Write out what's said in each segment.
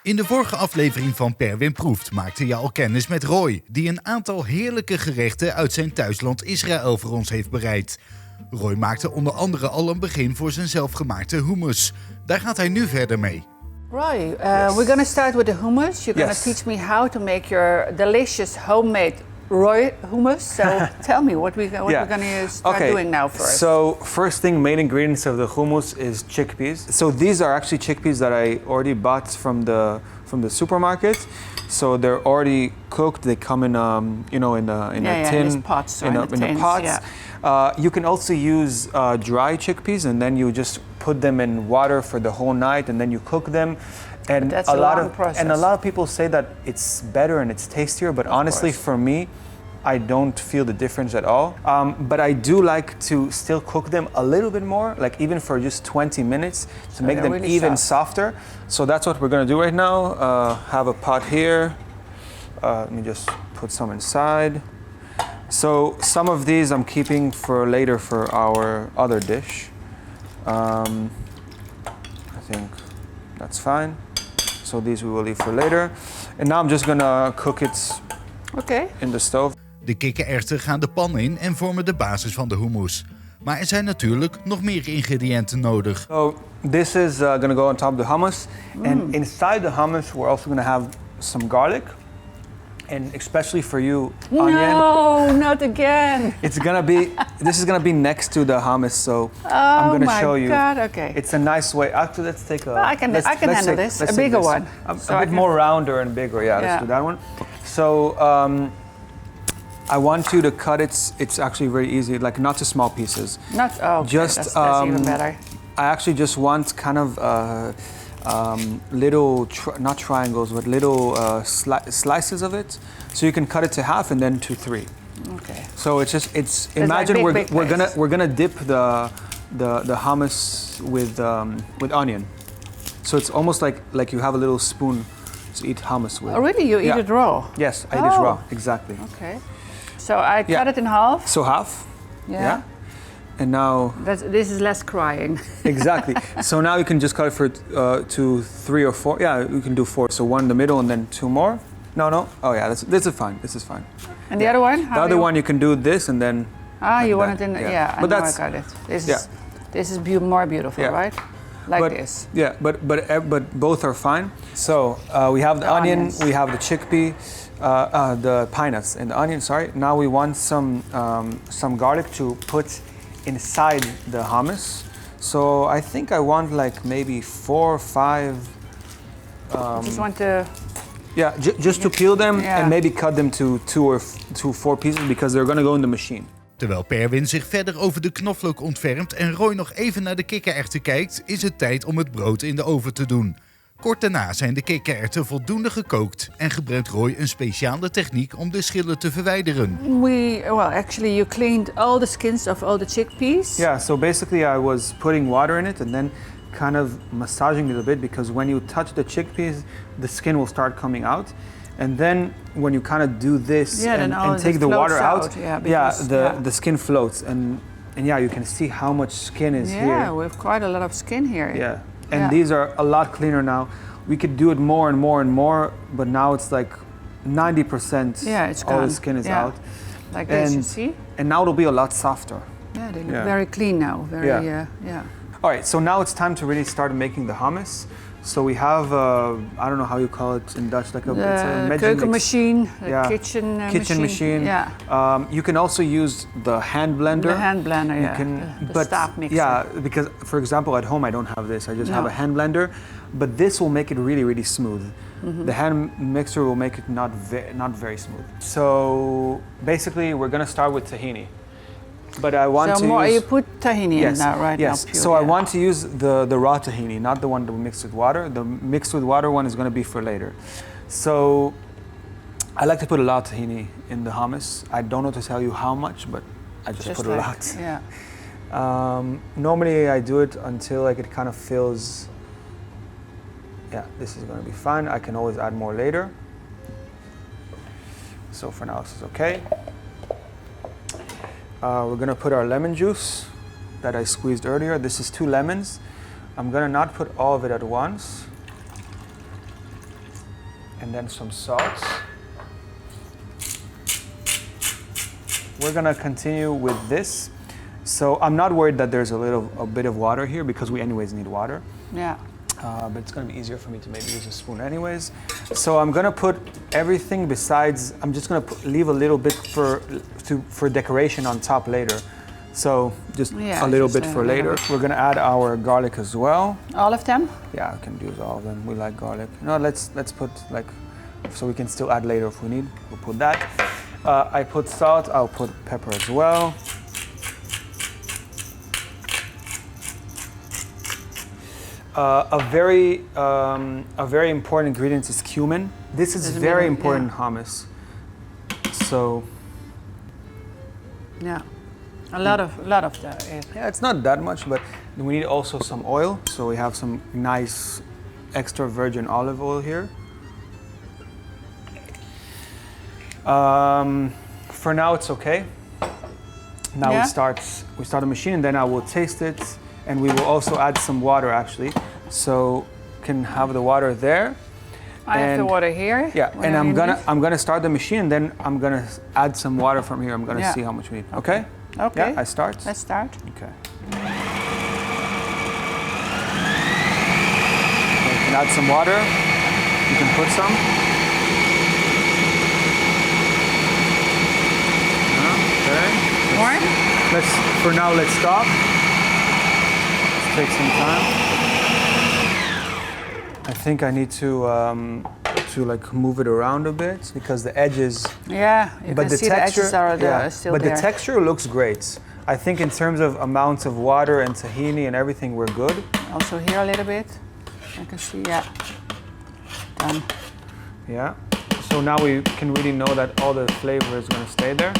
In de vorige aflevering van Pervin Proeft maakte je al kennis met Roy, die een aantal heerlijke gerechten uit zijn thuisland Israël voor ons heeft bereid. Roy maakte onder andere al een begin voor zijn zelfgemaakte hummus. Daar gaat hij nu verder mee. Roy, we're going to start with the hummus. You're going to teach me how to make your delicious homemade Roy hummus. So tell me what we're going to start doing now first. So first thing, main ingredients of the hummus is chickpeas. So these are actually chickpeas that I already bought from the supermarket. So they're already cooked. They come in in a tin, in pots, in the pots. Yeah. You can also use dry chickpeas, and then you just put them in water for the whole night, and then you cook them. And that's a long process. And a lot of people say that it's better and it's tastier, but honestly, for me, I don't feel the difference at all. But I do like to still cook them a little bit more, like even for just 20 minutes to make them really even softer. So that's what we're gonna do right now. Have a pot here. Let me just put some inside. So some of these I'm keeping for later for our other dish. I think that's fine. So these we will leave for later. And now I'm just gonna cook it in the stove. De kikkererwten gaan de pan in en vormen de basis van de hummus. Maar er zijn natuurlijk nog meer ingrediënten nodig. So this is gonna go on top of the hummus. And inside the hummus we're also gonna have some garlic. And especially for you, onion. No, not again. This is gonna be next to the hummus, so I'm gonna show you. Oh my God, okay. It's a nice way. Actually, let's take a. Well, I can handle this, a bigger one. A bit more rounder and bigger, let's do that one. So I want you to cut it. It's actually very easy, like not too small pieces. That's even better. I actually just want kind of little, not triangles, but little slices of it. So you can cut it to half and then to 3. Okay. So imagine like we're gonna dip the hummus with onion. So it's almost like you have a little spoon to eat hummus with. Oh really? You eat it raw? Yes, I eat it raw. Exactly. Okay. So I cut it in half. So half. Yeah. And now this is less crying. Exactly. So now you can just cut it for 2, 3, or 4. Yeah, you can do 4. So 1 in the middle and then 2 more. No. Oh yeah, this is fine. This is fine. And the other one? The other one you can do this and then. You want it in? Yeah. But I got it. This is more beautiful, right? This. Yeah, but both are fine. So we have the onion, onions. We have the chickpea, the pine nuts and the onion. Sorry. Now we want some garlic to put inside the hummus. So I think I want like maybe 4 or 5. Just want to. Yeah, just to peel them and maybe cut them to 2 or 4 pieces because they're gonna go in the machine. Terwijl Pervin zich verder over de knoflook ontfermt en Roy nog even naar de kikkererwten kijkt, is het tijd om het brood in de oven te doen. Kort daarna zijn de kikkererwten voldoende gekookt en gebruikt Roy een speciale techniek om de schillen te verwijderen. Actually you cleaned all the skins of all the chickpeas. Yeah, so basically I was putting water in it and then kind of massaging it a bit because when you touch the chickpeas, the skin will start coming out. And then when you kind of do this and take the water out, the skin floats and you can see how much skin is here. Yeah, we have quite a lot of skin here. Yeah. And these are a lot cleaner now. We could do it more and more and more, but now it's like 90%. Yeah, it's all gone. the skin is out. Like this, you see? And now it'll be a lot softer. Yeah, they look very clean now. All right, so now it's time to really start making the hummus. So we have, I don't know how you call it in Dutch, like a keuken machine, kitchen machine. Yeah. You can also use the hand blender. The hand blender, the staat mixer. Yeah, because for example, at home I don't have this. I just have a hand blender, but this will make it really, really smooth. The hand mixer will make it not very smooth. So basically, we're gonna start with tahini. But I want you put tahini in now, right? Yes. Now, so I want to use the raw tahini, not the one that we mixed with water. The mixed with water one is going to be for later. So I like to put a lot of tahini in the hummus. I don't know to tell you how much, but I just put a lot. Yeah. Normally I do it until it kind of feels. Yeah, this is going to be fine. I can always add more later. So for now, this is okay. We're gonna put our lemon juice that I squeezed earlier. This is 2 lemons. I'm gonna not put all of it at once. and then some salt. We're gonna continue with this. So I'm not worried that there's a bit of water here because we anyways need water. Yeah. But it's gonna be easier for me to maybe use a spoon anyways. So I'm gonna put everything besides, I'm just gonna leave a little bit for decoration on top later. So just a little bit for later. We're gonna add our garlic as well. All of them? Yeah, we can use all of them. We like garlic. No, let's put like, so we can still add later if we need. We'll put that. I put salt, I'll put pepper as well. A very important ingredient is cumin. This is very important in hummus. So. Yeah, a lot of that. Yeah, it's not that much, but we need also some oil. So we have some nice extra virgin olive oil here. For now, it's okay. Now we start the machine, and then I will taste it. And we will also add some water actually, so can have the water there. I have the water here. Yeah, and I'm gonna start the machine, and then I'm gonna add some water from here. I'm gonna see how much we need. Okay. Okay. Yeah, I start. Let's start. Okay. You can add some water. You can put some. Okay. More? For now, let's stop. Take some time. I think I need to like move it around a bit because the edges. Yeah, but the edges are still but there. The texture looks great. I think in terms of amounts of water and tahini and everything, we're good. Also here a little bit. I can see, yeah. Done. Yeah. So now we can really know that all the flavor is going to stay there.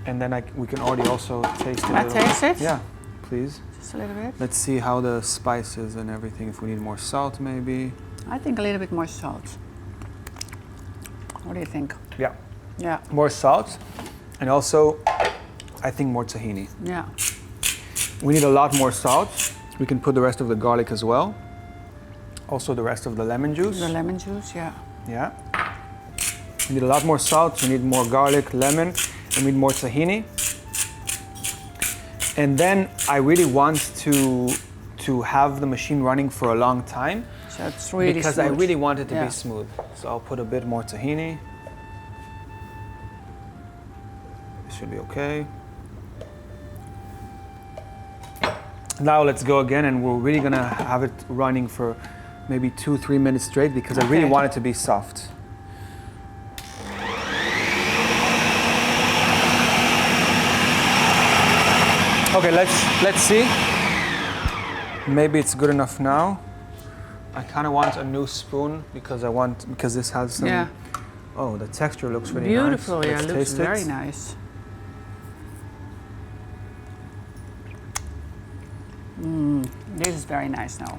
And then we can already also taste it. Can I taste it? Yeah, please. Just a little bit. Let's see how the spices and everything, if we need more salt maybe. I think a little bit more salt. What do you think? Yeah. Yeah. More salt, and also I think more tahini. Yeah. We need a lot more salt. We can put the rest of the garlic as well. Also the rest of the lemon juice. The lemon juice, yeah. Yeah. We need a lot more salt, we need more garlic, lemon, and we need more tahini. And then I really want to have the machine running for a long time. So it's really because smooth. I really want it to be smooth. So I'll put a bit more tahini. This should be okay. Now let's go again, and we're really gonna have it running for maybe 2-3 minutes straight because I really want it to be soft. Okay, let's see. Maybe it's good enough now. I kind of want a new spoon because this has some. Yeah. Oh, the texture looks really beautiful. nice. Yeah, Let's it looks taste very it. nice. This is very nice now,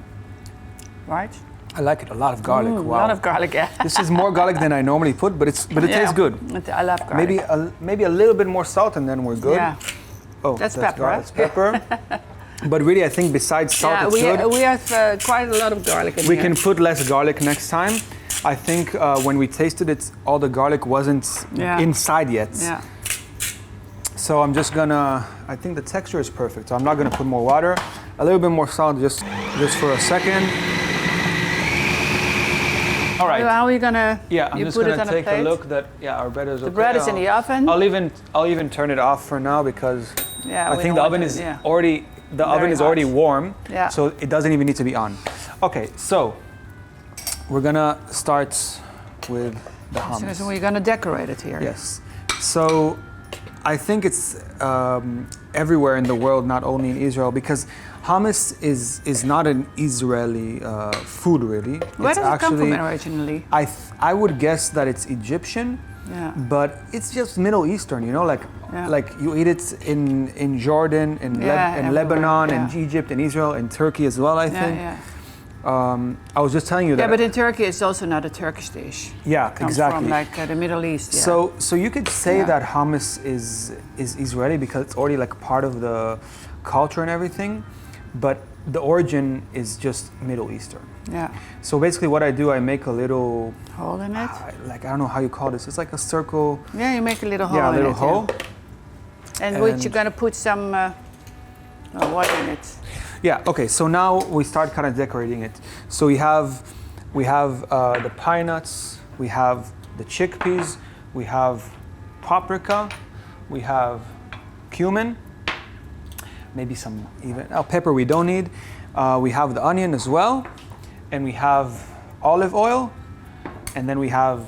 right? I like it. A lot of garlic. Wow. A lot of garlic. Yeah. This is more garlic than I normally put, but it tastes good. I love garlic. Maybe a little bit more salt, and then we're good. Yeah. Oh, that's pepper. That's pepper. But really, I think besides salt, it's good. We have quite a lot of garlic in here. We can put less garlic next time. I think when we tasted it, all the garlic wasn't inside yet. Yeah. So I'm just gonna, I think the texture is perfect. So I'm not gonna put more water. A little bit more salt just for a second. All right. How are you gonna? Yeah, I'm just gonna take a look that our bread is okay. The bread is in the oven. I'll even turn it off for now because I think the oven is already warm. Yeah. So it doesn't even need to be on. Okay, so we're gonna start with the hummus. So we're gonna decorate it here. Yes. So I think it's everywhere in the world, not only in Israel, because hummus is not an Israeli food, really. Where does it come from originally? I would guess that it's Egyptian, but it's just Middle Eastern, like you eat it in Jordan, in Lebanon, in Egypt, in Israel, in Turkey as well, I think. I was just telling you that. Yeah, but in Turkey it's also not a Turkish dish. Yeah, it comes exactly. from like the Middle East. Yeah. So you could say that hummus is Israeli because it's already like part of the culture and everything. But the origin is just Middle Eastern. Yeah. So basically what I do, I make a little... Hole in it? Like, I don't know how you call this. It's like a circle. Yeah, you make a little hole Yeah, a in little it. hole. Yeah. And which you're going to put some what in it? Yeah, okay, so now we start kind of decorating it. So we have the pine nuts, we have the chickpeas, we have paprika, we have cumin, maybe some even pepper we don't need. We have the onion as well, and we have olive oil, and then we have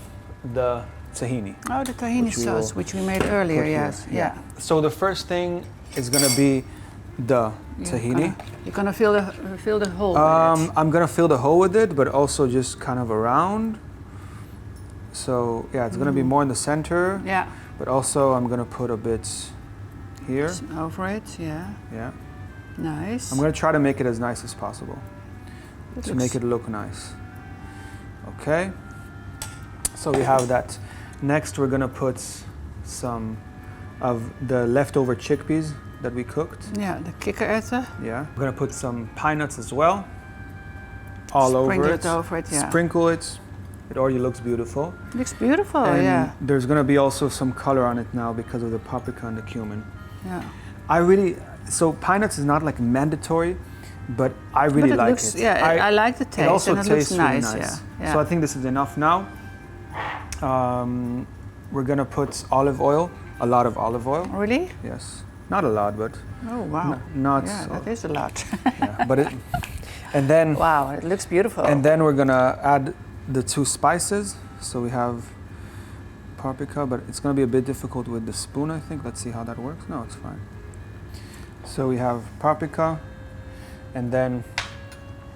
the tahini. Oh, the tahini sauce, which we made earlier, yes. Yeah. So the first thing is gonna be the tahini. You're gonna fill the hole with it. I'm gonna fill the hole with it, but also just kind of around. So yeah, it's gonna be more in the center. Yeah. But also I'm gonna put a bit here. Over it, yeah. Yeah. Nice. I'm gonna try to make it as nice as possible to make it look nice. Okay. So we have that. Next, we're gonna put some of the leftover chickpeas that we cooked. Yeah, the kikkererwten. Yeah. We're gonna put some pine nuts as well. All over it. Sprinkle it over it, yeah. Sprinkle it. It already looks beautiful. Looks beautiful, And yeah. there's gonna be also some color on it now because of the paprika and the cumin. Yeah. So pine nuts is not like mandatory, but I really like looks, it. Yeah, I like the taste. It also and it tastes looks nice, really nice. Yeah. So I think this is enough now. We're gonna put olive oil, a lot of olive oil. Really? Yes, not a lot, but Oh wow. not. Yeah, that is a lot. Yeah, but it, and then. Wow, it looks beautiful. And then we're gonna add the two spices. So we have paprika, but it's gonna be a bit difficult with the spoon, I think. Let's see how that works. No, it's fine. So we have paprika, and then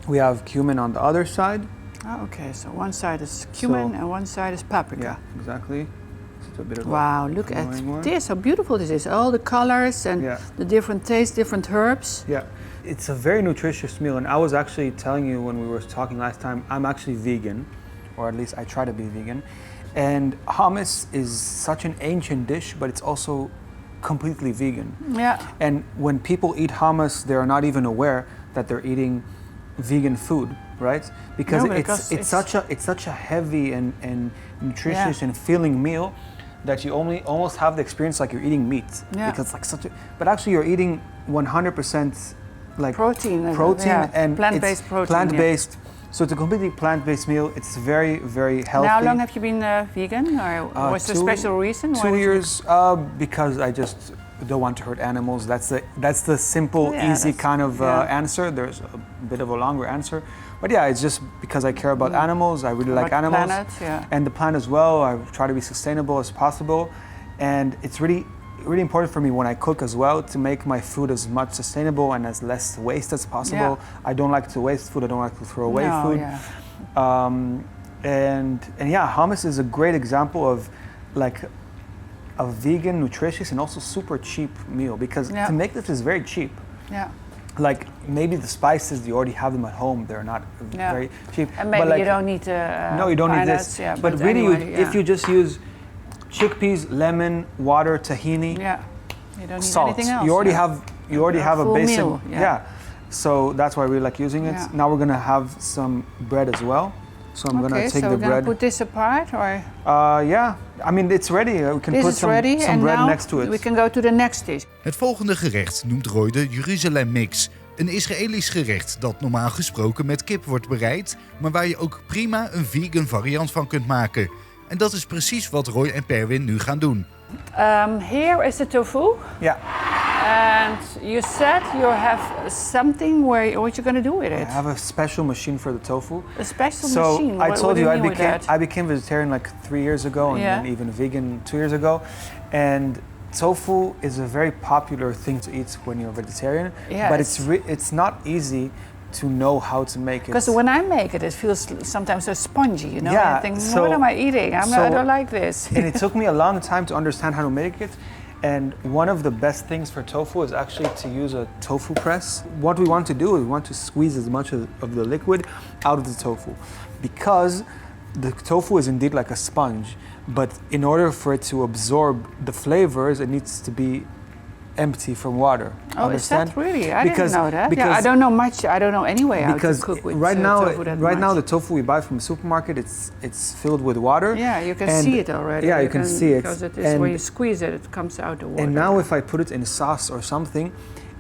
we have cumin on the other side. Oh, okay, so one side is cumin and one side is paprika. Yeah, exactly. Just a bit of wow, look at this, how beautiful this is. All the colors and the different tastes, different herbs. Yeah, it's a very nutritious meal. And I was actually telling you when we were talking last time, I'm actually vegan, or at least I try to be vegan. And hummus is such an ancient dish, but it's also completely vegan. Yeah. And when people eat hummus, they're not even aware that they're eating vegan food, right? Because it's such a heavy and nutritious and filling meal that you almost have the experience like you're eating meat. Yeah. Because like but actually you're eating 100% like protein and plant-based protein. Plant-based. So it's a completely plant-based meal. It's very, very healthy. How long have you been vegan, or was there a special reason? 2 years, because I just don't want to hurt animals. That's the simple, easy kind of answer. There's a bit of a longer answer, but yeah, it's just because I care about animals. I really like animals, planet, and the planet as well. I try to be sustainable as possible, and it's really important for me when I cook as well to make my food as much sustainable and as less waste as possible. I don't like to waste food. I don't like to throw away food. And yeah, hummus is a great example of like a vegan, nutritious, and also super cheap meal because to make this is very cheap. Yeah. Like maybe the spices, you already have them at home. They're not very cheap. And maybe but you don't need no, you don't need this. Yeah, but really, anyway, if you just use chickpeas, lemon, water, tahini, you don't need salt. anything else. You already have a basic meal, So that's why I really like using it. Yeah. Now we're gonna have some bread as well. So I'm gonna take the bread. Okay, so we're gonna put this apart, or? Yeah, I mean it's ready. We can put some bread next to it. We can go to the next dish. Het volgende gerecht noemt Roy de Jeruzalem mix. Een Israëlisch gerecht dat normaal gesproken met kip wordt bereid, maar waar je ook prima een vegan variant van kunt maken. En dat is precies wat Roy en Pervin nu gaan doen. Here is the tofu. Yeah. And you said you have something what you're going to do with it. I have a special machine for the tofu. A special So machine? I told you I became vegetarian like 3 years ago and then even vegan 2 years ago. And tofu is a very popular thing to eat when you're a vegetarian. Yes. But it's not easy to know how to make it. Because when I make it, it feels sometimes so spongy, you know? Yeah, I think, what am I eating? I don't like this. And it took me a long time to understand how to make it. And one of the best things for tofu is actually to use a tofu press. What we want to do is we want to squeeze as much of the liquid out of the tofu. Because the tofu is indeed like a sponge, but in order for it to absorb the flavors, it needs to be empty from water. Oh, understand? is that really? I Because- didn't know that. because- Yeah, I don't know much. I don't know anyway how to Because cook with right tofu that now much. the tofu we buy from the supermarket, it's filled with water. Yeah, you can and- see it already. Yeah, you can see it. Because it is, And- when you squeeze it, it comes out the water. And now if I put it in sauce or something,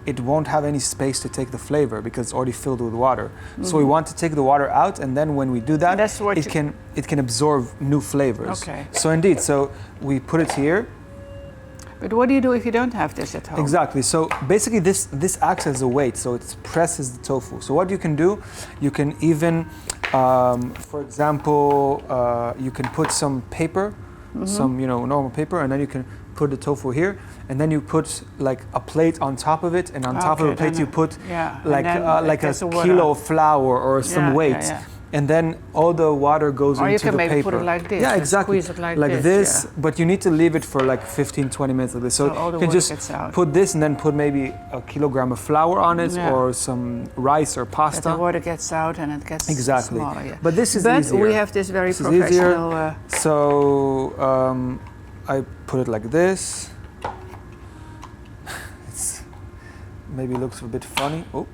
it won't have any space to take the flavor because it's already filled with water. So we want to take the water out, and then when we do that, That's what it can absorb new flavors. Okay. So indeed, so we put it here. But what do you do if you don't have this at home? Exactly. So basically, this acts as a weight, so it presses the tofu. So what you can do, you can even, for example, you can put some paper, some normal paper, and then you can put the tofu here, and then you put like a plate on top of it, and on top of the plate you put like a kilo of flour or some weight. Yeah. And then all the water goes Or into you can the maybe paper. put it like this. Yeah, and exactly. Squeeze it like this, yeah. but you need to leave it for like 15-20 minutes like this. So all the you can water just gets out. put this and then put maybe a kilogram of flour on it, Yeah. or some rice or That pasta. the water gets out and it gets Exactly. smaller. Yeah. But this is But easier. we have this very This is easier. professional. So I put it like this. It's maybe looks a bit funny. Oh.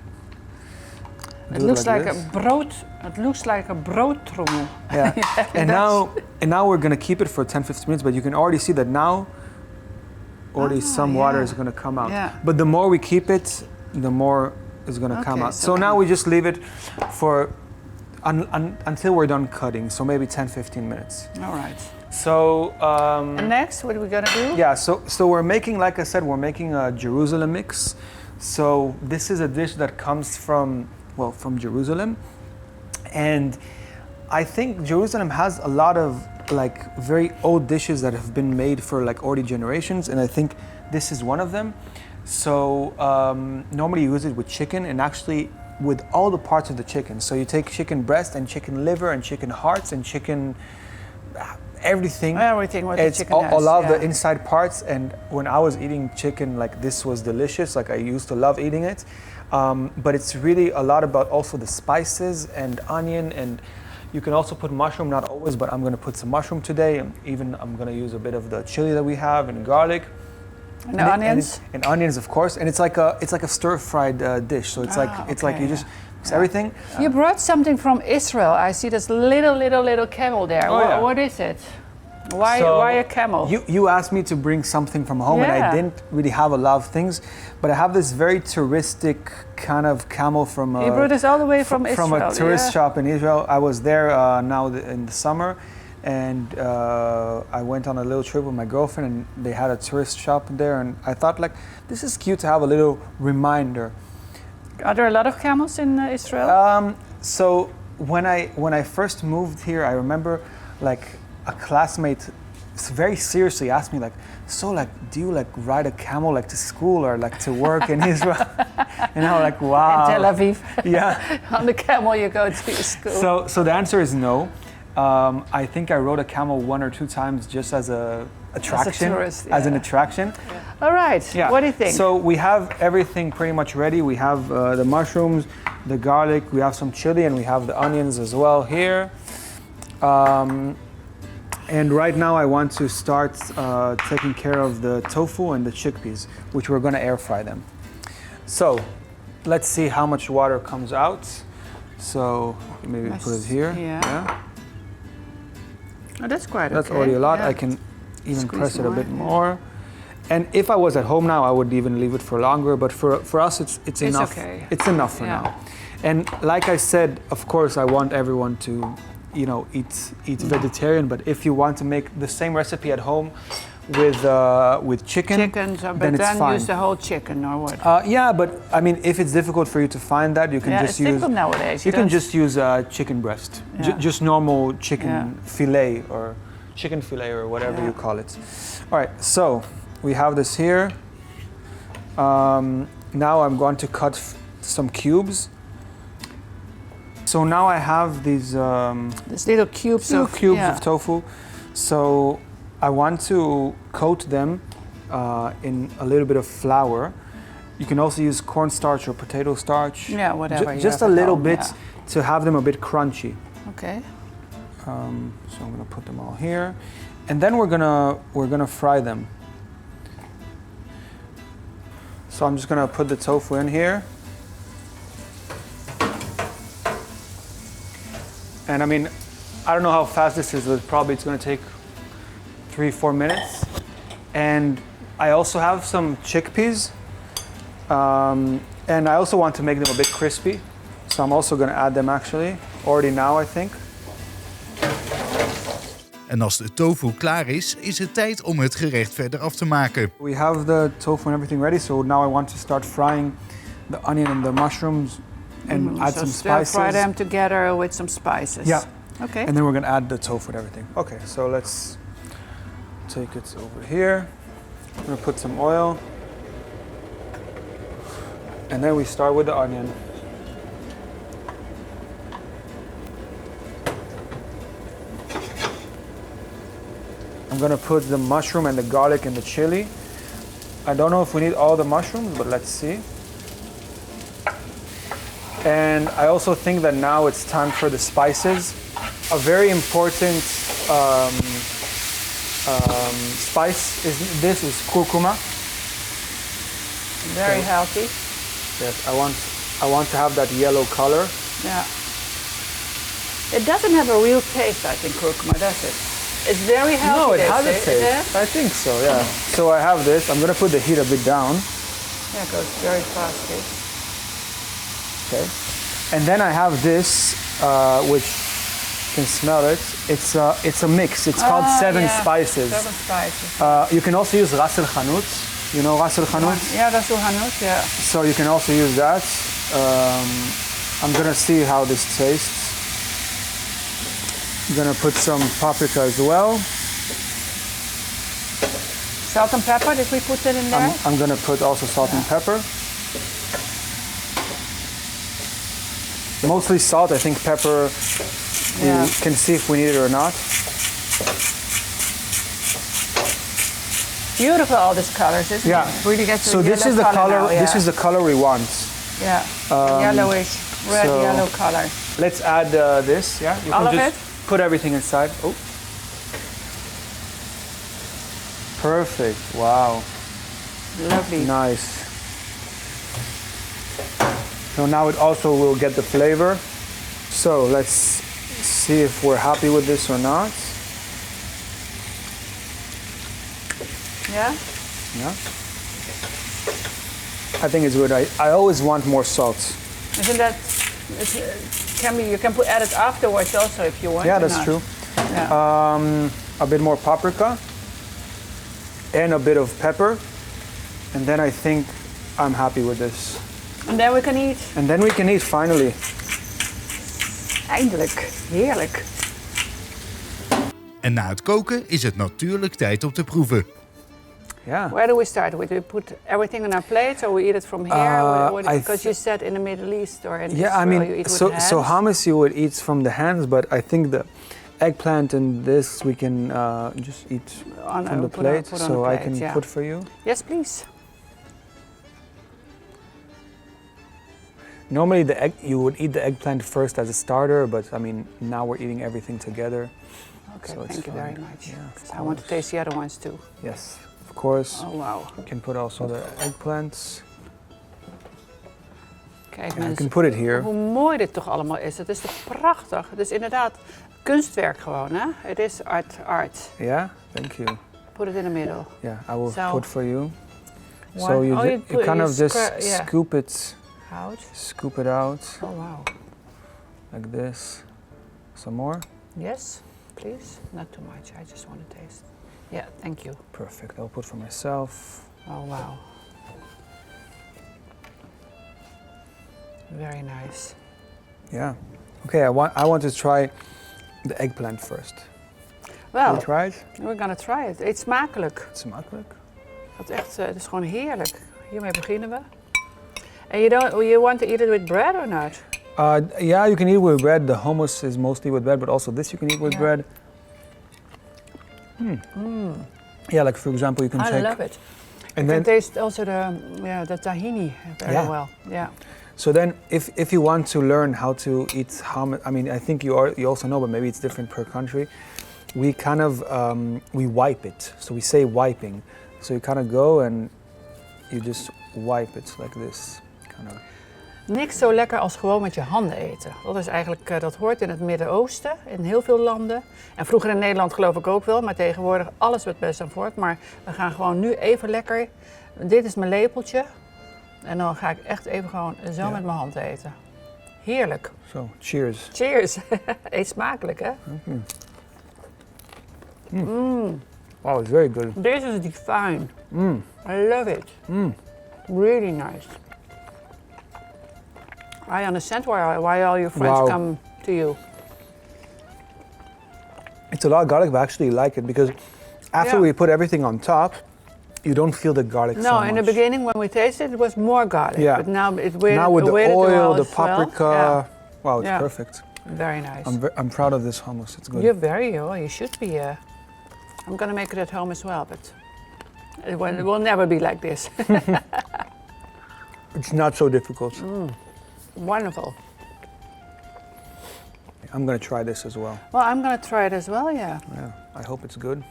It Do looks like this. a brood. It looks like a broodtrommel. Yeah. it and now we're gonna keep it for 10-15 minutes, but you can already see that now already some water yeah. is gonna come out. Yeah. But the more we keep it, the more is gonna come Okay, out. so So now we just leave it for until we're done cutting, so maybe 10-15 minutes. All right. So And next, what are we gonna do? yeah, so we're making, like I said, we're making a Jerusalem mix. So this is a dish that comes from Jerusalem. And I think Jerusalem has a lot of like very old dishes that have been made for like already generations, and I think this is one of them. So normally you use it with chicken, and actually with all the parts of the chicken. So you take chicken breast and chicken liver and chicken hearts and chicken everything. Everything what the It's chicken has. a lot of yeah. the inside parts, and when I was eating chicken, like this was delicious. Like I used to love eating it, but it's really a lot about also the spices and onion, and you can also put mushroom, not always, but I'm going to put some mushroom today, and even I'm going to use a bit of the chili that we have and garlic. And onions. And onions, of course, and it's like a stir-fried dish. So it's like you just mix everything. You brought something from Israel. I see this little camel there. Oh, yeah. What is it? Why a camel? You asked me to bring something from home, and I Yeah. didn't really have a lot of things, but I have this very touristic kind of camel from You brought this all the way from from Israel. a tourist yeah. shop in Israel. I was there in the summer, and I went on a little trip with my girlfriend, and they had a tourist shop there, and I thought like this is cute to have a little reminder. Are there a lot of camels in Israel? So when I first moved here, I remember like a classmate very seriously asked me like, so like, do you like ride a camel like to school or like to work in Israel? And I was like, wow. In Tel Aviv. Yeah. On the camel you go to your school. So the answer is no. I think I rode a camel 1 or 2 times just as a attraction, tourist, as an yeah. attraction. All right. Yeah. What do you think? So we have everything pretty much ready. We have the mushrooms, the garlic, we have some chili, and we have the onions as well here. And right now I want to start taking care of the tofu and the chickpeas, which we're gonna air fry them. So let's see how much water comes out. So maybe put it here. Yeah. Oh, that's quite That's okay. already a lot. Yeah. I can even Squeeze press it a more, bit yeah. more. And if I was at home now, I would even leave it for longer. But for us, it's enough. Okay. It's enough for Yeah. now. And like I said, of course, I want everyone to, eat vegetarian. But if you want to make the same recipe at home with chicken, But then it's fine. use the whole chicken or what? Yeah, but I mean, if it's difficult for you to find that, you can Yeah, just it's use. difficult nowadays. You can don't- just use chicken breast, Yeah. just normal chicken Yeah. fillet or chicken fillet or whatever Yeah. you call it. All right, so we have this here. Now I'm going to cut some cubes. So now I have these These little cubes of tofu. So I want to coat them in a little bit of flour. You can also use cornstarch or potato starch. Yeah, whatever. you Just have a at little home, bit yeah. to have them a bit crunchy. Okay. So I'm gonna put them all here, and then we're gonna fry them. So I'm just gonna put the tofu in here. And I mean, I don't know how fast this is, but probably it's gonna take 3-4 minutes. And I also have some chickpeas. And I also want to make them a bit crispy. So I'm also gonna add them actually, already now I think. En als de tofu klaar is het tijd om het gerecht verder af te maken. We have the tofu and everything ready, so now I want to start frying the onion and the mushrooms and add some spices. Fry them together with some spices. Yeah. Okay. And then we're gonna add the tofu and everything. Okay, so let's take it over here. I'm gonna put some oil. And then we start with the onion. I'm gonna put the mushroom and the garlic and the chili. I don't know if we need all the mushrooms, but let's see. And I also think that now it's time for the spices. A very important spice is curcuma. Very healthy. Yes, I want to have that yellow color. Yeah. It doesn't have a real taste, I think, curcuma, does it? It's very healthy. No, it has a taste. taste. I think so, yeah. So I have this. I'm gonna put the heat a bit down. Yeah, it goes very fast. Okay. And then I have this, which you can smell it. It's a mix. It's called seven spices. 7 spices. You can also use ras el hanout. You know ras el hanout? Yeah, ras el hanout, yeah. So you can also use that. I'm gonna see how this tastes. I'm gonna put some paprika as well. Salt and pepper, did we put it in there? I'm gonna put also salt and pepper. Mostly salt, I think pepper, we can see if we need it or not. Beautiful, all these colors, isn't it? Really gets so this is the color. Now, yeah. This is the color we want. Yeah, yellowish, red, yellow color. Let's add this. Yeah, you all can of just it. Put everything inside. Oh, perfect! Wow, lovely. Nice. So now it also will get the flavor. So let's see if we're happy with this or not. Yeah? Yeah. I think it's good. I always want more salt. Isn't that, you can add it afterwards also if you want. Yeah, that's true. Yeah. A bit more paprika and a bit of pepper. And then I think I'm happy with this. And then we can eat. And then we can eat, finally. Eindelijk. Heerlijk. En na het koken is het natuurlijk tijd om te proeven. Yeah. Where do we start? Do we put everything on our plate or we eat it from here? Because you said in the Middle East or in Israel, I mean, you eat with hands. so hummus you would eat from the hands, but I think the eggplant and this we can just eat from the plate. So I can put for you. Yes, please. Normally you would eat the eggplant first as a starter, but I mean now we're eating everything together. Okay, so thank you very much. Yeah, I want to taste the other ones too. Yes, of course. Oh wow. You can put also the eggplants. Kijk You mensen, can put it here. hoe mooi dit toch allemaal is. Het is toch prachtig. Het is inderdaad kunstwerk gewoon, hè? Het is art. Yeah, thank you. Put it in the middle. Yeah, I will So, put for you. one. So you kind of just yeah. scoop it. Out. Scoop it out. Oh wow. Like this. Some more. Yes, please. Not too much. I just want to taste. Yeah, thank you. Perfect. I'll put for myself. Oh wow. Very nice. Yeah. Okay, I want to try the eggplant first. Well, Will you try it? we're gonna try it. Eet smakelijk. Smakelijk. Het is gewoon heerlijk. Hiermee beginnen we. And you want to eat it with bread or not? Yeah, you can eat with bread. The hummus is mostly with bread, but also this you can eat with bread. Yeah, like for example, you can take. I love it. And you then can taste also the tahini very well. Yeah. So then, if you want to learn how to eat hummus, I mean, I think you also know, but maybe it's different per country. We kind of we wipe it. So we say wiping. So you kind of go and you just wipe it like this. Kind of. Niks zo lekker als gewoon met je handen eten. Dat is eigenlijk, dat hoort in het Midden-Oosten, in heel veel landen. En vroeger in Nederland geloof ik ook wel, maar tegenwoordig alles wordt best aan voort. Maar we gaan gewoon nu even lekker. Dit is mijn lepeltje. En dan ga ik echt even gewoon zo met mijn hand eten. Heerlijk. So, cheers. Cheers. Eet smakelijk, hè? Wow, it's very good. This is divine. I love it. Really nice. I understand why all your friends come to you. It's a lot of garlic, but I actually like it because after we put everything on top, you don't feel the garlic so much. No, in the beginning when we tasted it was more garlic. Yeah. But now with the oil, the paprika, well. wow, it's perfect. Very nice. I'm proud of this hummus. It's good. You're very well. You should be. I'm gonna make it at home as well, but it will never be like this. It's not so difficult. Wonderful. I'm gonna try this as well. Well, I'm gonna try it as well. Yeah. Yeah, I hope it's good.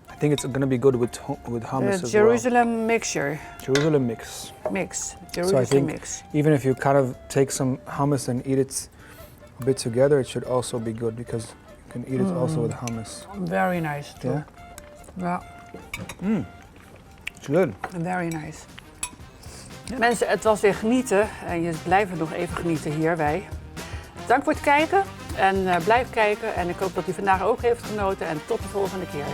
I think it's gonna be good with hummus The as Jerusalem mixture. Jerusalem mix. Jerusalem So I think mix. even if you kind of take some hummus and eat it a bit together, it should also be good because you can eat it also with hummus. Very nice too. Yeah? Yeah. It's good. Very nice. Mensen, het was weer genieten en je blijft nog even genieten hier, wij. Dank voor het kijken en blijf kijken en ik hoop dat u vandaag ook heeft genoten en tot de volgende keer.